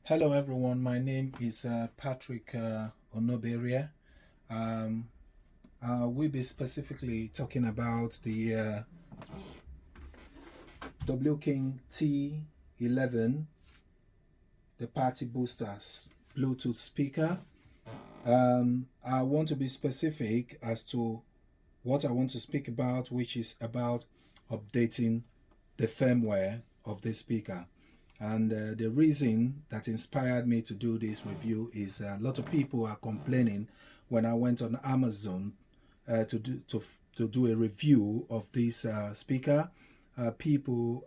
Hello everyone, my name is Patrick Onoberia. Um, we'll be specifically talking about the W-King T11, the party boosters Bluetooth speaker. I want to be specific as to what I want to speak about, which is about updating the firmware of this speaker. And the reason that inspired me to do this review is a lot of people are complaining when I went on Amazon to do a review of this speaker. People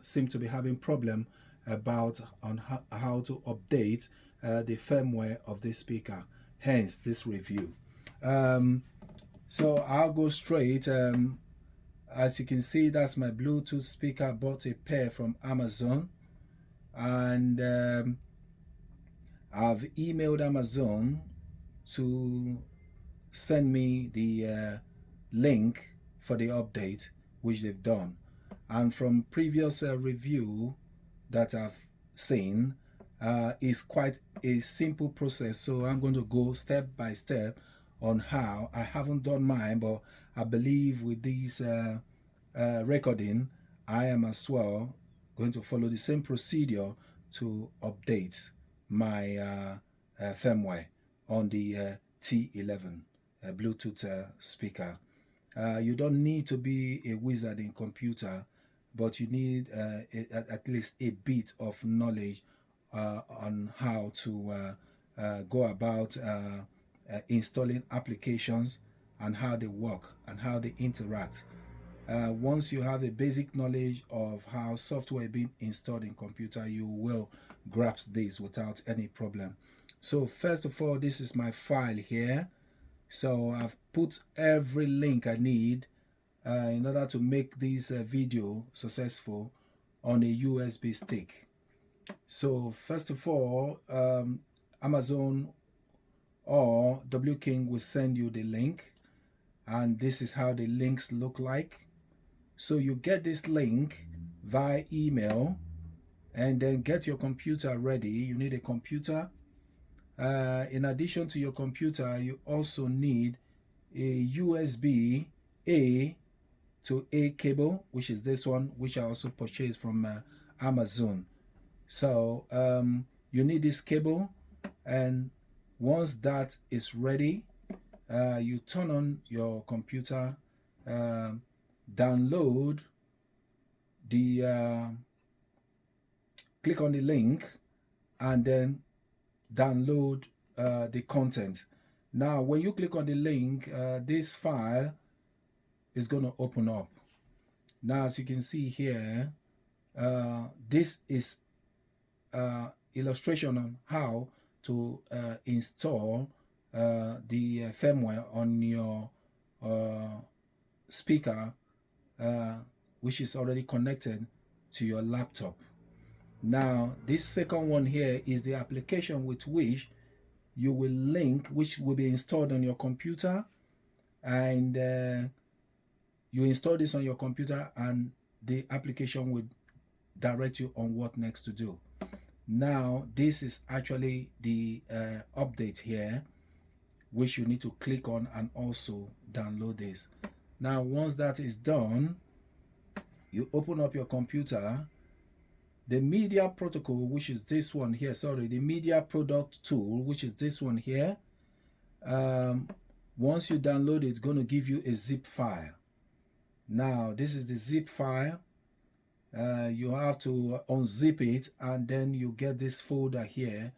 seem to be having problem about on how to update the firmware of this speaker. Hence this review. So I'll go straight. As you can see, that's my Bluetooth speaker. I bought a pair from Amazon, and I've emailed Amazon to send me the link for the update, which they've done. And from previous review that I've seen, it's quite a simple process. So I'm going to go step by step on how. I haven't done mine, but I believe with this recording, I am as well going to follow the same procedure to update my firmware on the T11 Bluetooth speaker. You don't need to be a wizard in computer, but you need at least a bit of knowledge on how to go about installing applications and how they work and how they interact. Once you have a basic knowledge of how software is being installed in computer, you will grasp this without any problem. So first of all, this is my file here. So I've put every link I need in order to make this video successful on a USB stick. So first of all, Amazon or W-King will send you the link, and this is how the links look like. So you get this link via email, and then get your computer ready. You need a computer. In addition to your computer, you also need a USB A to A cable, which is this one, which I also purchased from Amazon. So you need this cable, and once that is ready, you turn on your computer, download the click on the link, and then download the content. Now when you click on the link, this file is going to open up. Now as you can see here, this is illustration on how to install the firmware on your speaker, which is already connected to your laptop. Now this second one here is the application with which you will link, which will be installed on your computer, and you install this on your computer and the application will direct you on what next to do. Now this is actually the update here, which you need to click on and also download this. Now once that is done, you open up your computer. The media protocol, which is this one here, the media product tool, which is this one here, once you download it, it's going to give you a zip file. Now this is the zip file. You have to unzip it, and then you get this folder here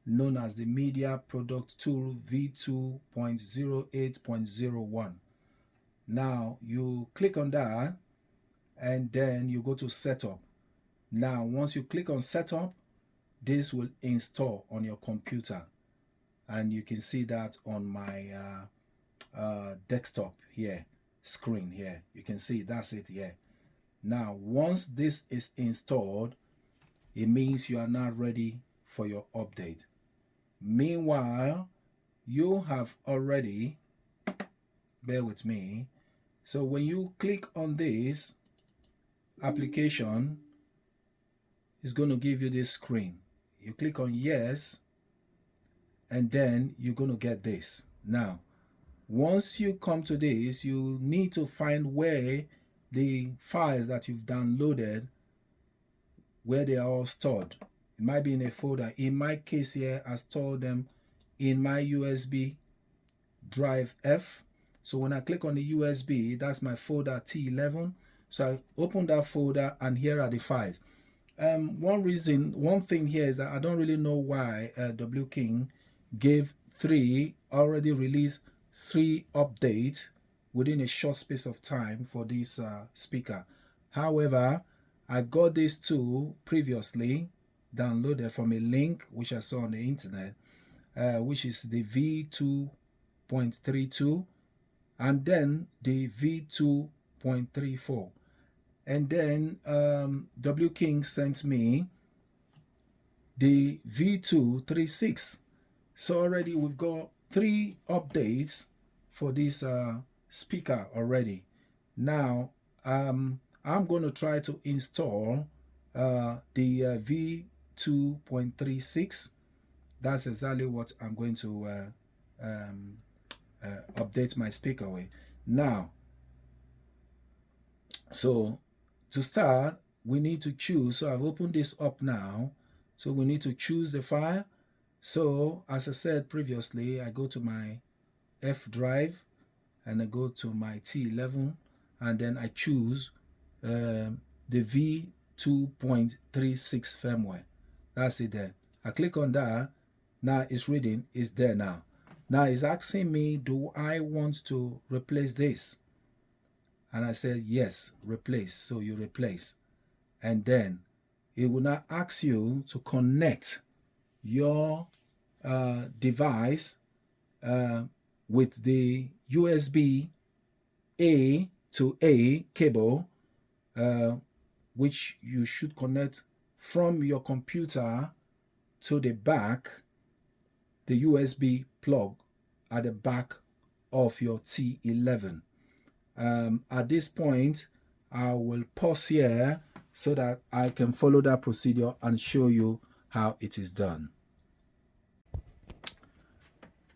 known as the media product tool v2.08.01. now you click on that, and then you go to setup. Now once you click on setup, this will install on your computer, and you can see that on my desktop here, screen here. You can see that's it here. Now once this is installed, it means you are now ready for your update. Meanwhile, you have already, bear with me, so when you click on this application, it's going to give you this screen. You click on yes, and then you're going to get this. Now, once you come to this, you need to find where the files that you've downloaded, where they are all stored. It might be in a folder. In my case here, I stored them in my USB drive F. So when I click on the USB, that's my folder T11. So I open that folder, and here are the files. One thing here is that I don't really know why W-King gave already released 3 updates within a short space of time for this speaker. However, I got these 2 previously downloaded from a link which I saw on the internet, which is the V2.32 and then the V2.34. And then W-King sent me the V236. So already we've got 3 updates for this speaker already. Now I'm going to try to install the V2.36. That's exactly what I'm going to update my speaker with. Now, so to start, we need to choose. So I've opened this up now. So we need to choose the file. So as I said previously, I go to my F drive and I go to my T11, and then I choose the V2.36 firmware. That's it there. I click on that. Now it's reading. It's there now. Now it's asking me, do I want to replace this? And I said, yes, replace. So you replace. And then it will now ask you to connect your device with the USB A to A cable, which you should connect from your computer to the back, the USB plug at the back of your T11. At this point, I will pause here so that I can follow that procedure and show you how it is done.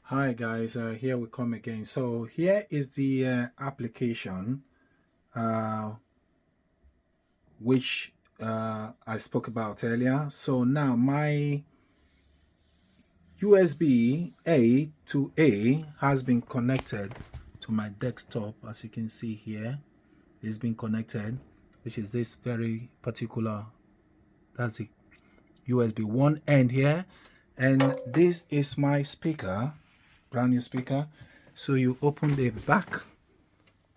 Hi guys, here we come again. So here is the application which I spoke about earlier. So now my USB A to A has been connected to my desktop. As you can see here, it's been connected, which is this very particular, that's the USB 1 end here, and this is my speaker, brand new speaker. So you open the back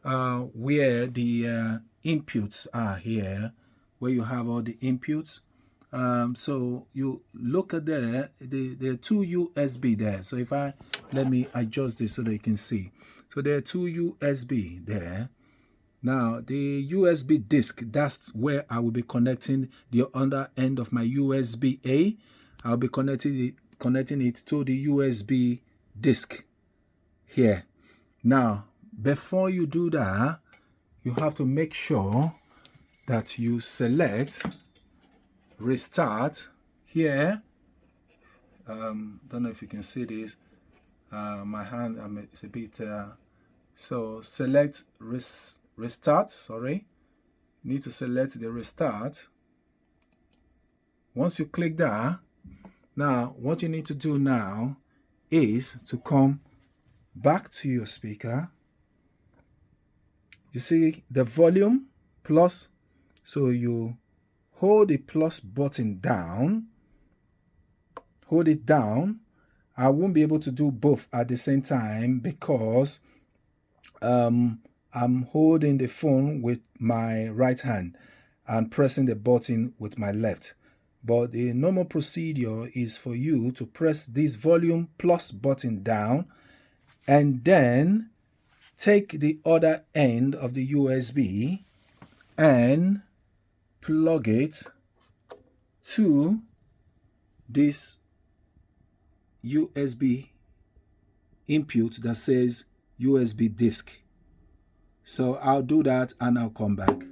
where the inputs are here, where you have all the inputs. So you look at there, there are 2 USB there. So if let me adjust this so that you can see. So there are 2 USB there. Now the USB disk, that's where I will be connecting the other end of my USB A. I'll be connecting it to the USB disk here. Now before you do that, you have to make sure that you select restart here. Don't know if you can see this. My hand, it's a bit so select restart. Sorry, you need to select the restart. Once you click that, now what you need to do now is to come back to your speaker. You see the volume plus, so you hold the plus button down, hold it down. I won't be able to do both at the same time because I'm holding the phone with my right hand and pressing the button with my left. But the normal procedure is for you to press this volume plus button down and then take the other end of the USB and plug it to this USB input that says USB disk. So I'll do that and I'll come back.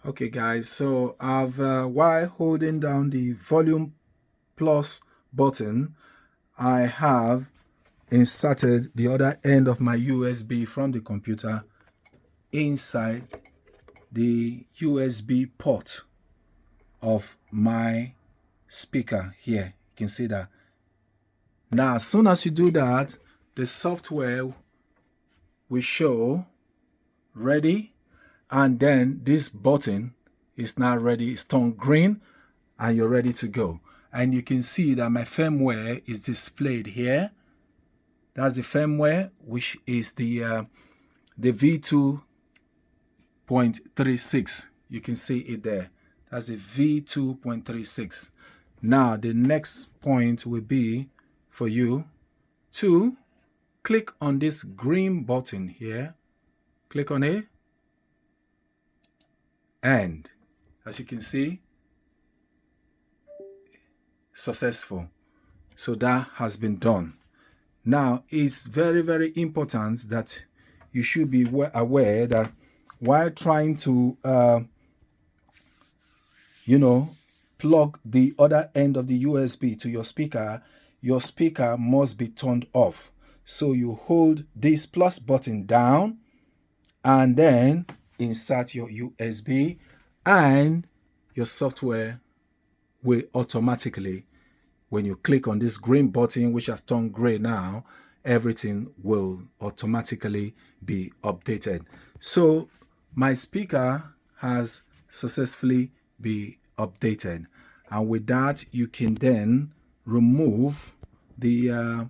Okay guys, so I've while holding down the volume plus button, I have inserted the other end of my USB from the computer inside the USB port of my speaker here. You can see that. Now as soon as you do that, the software will show ready, and then this button is now ready. It's turned green and you're ready to go. And you can see that my firmware is displayed here. That's the firmware, which is the V2.36. You can see it there. That's the V2.36. Now the next point will be for you to click on this green button here. Click on it, and as you can see, successful. So that has been done. Now it's very, very important that you should be aware that while trying to plug the other end of the USB to your speaker must be turned off. So you hold this plus button down and then insert your USB, and your software will automatically, when you click on this green button, which has turned gray now, everything will automatically be updated. So my speaker has successfully been updated, and with that you can then remove the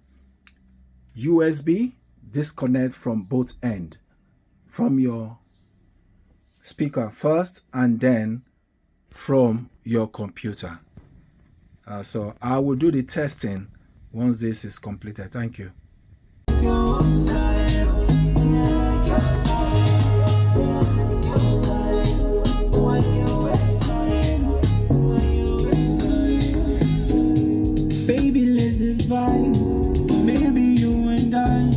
USB disconnect from both ends, from your speaker first and then from your computer. So I will do the testing once this is completed. Thank you. Baby, let's just vibe. Maybe you and I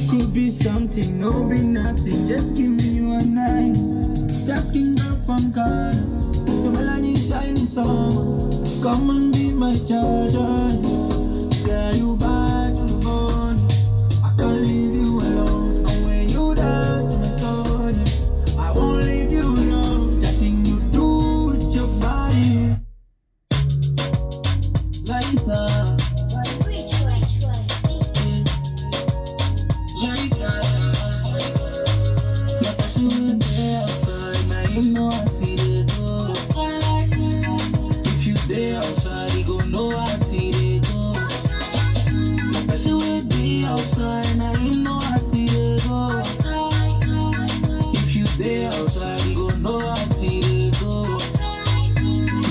could be something, no be nothing. Just give me one night. Just king girl from God. The melody shining song. Come and be my charger. Girl, you bad to the bone. I can't leave you alone. And when you dance to my song, I won't leave you alone. That thing you do with your body. Like that. Like that. Like I should be outside. Now you know I see the go. If you there outside, you gon' know I see the go. Like I should be outside. Now you know I see the go. If you there outside, you gon' know I see the go.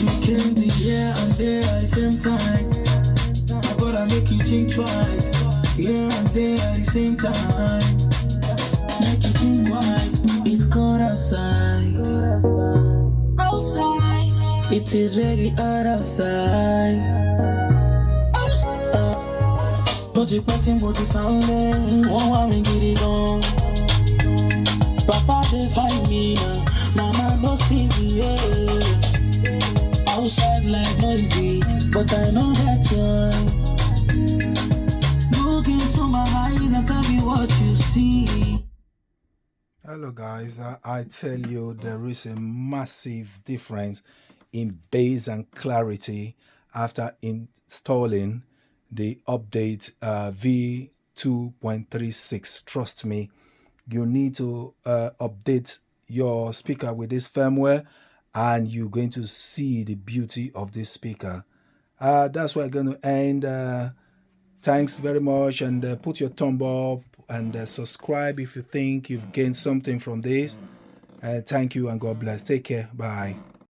You can be here and there at the same time. I gotta make you think twice. Here and there at the same time. Make you think twice. It's cold outside. Outside. It is very hot outside. But it's sounding. Won't want me get it on. Papa, they find me now. Mama, no see me, yeah. Outside like noisy, but I know that choice. Look into my eyes and tell me what you see. Hello guys, I tell you there is a massive difference in bass and clarity after installing the update V2.36. Trust me, you need to update your speaker with this firmware and you're going to see the beauty of this speaker. That's where I'm going to end. Thanks very much, and put your thumb up and subscribe if you think you've gained something from this. Thank you and God bless. Take care. Bye.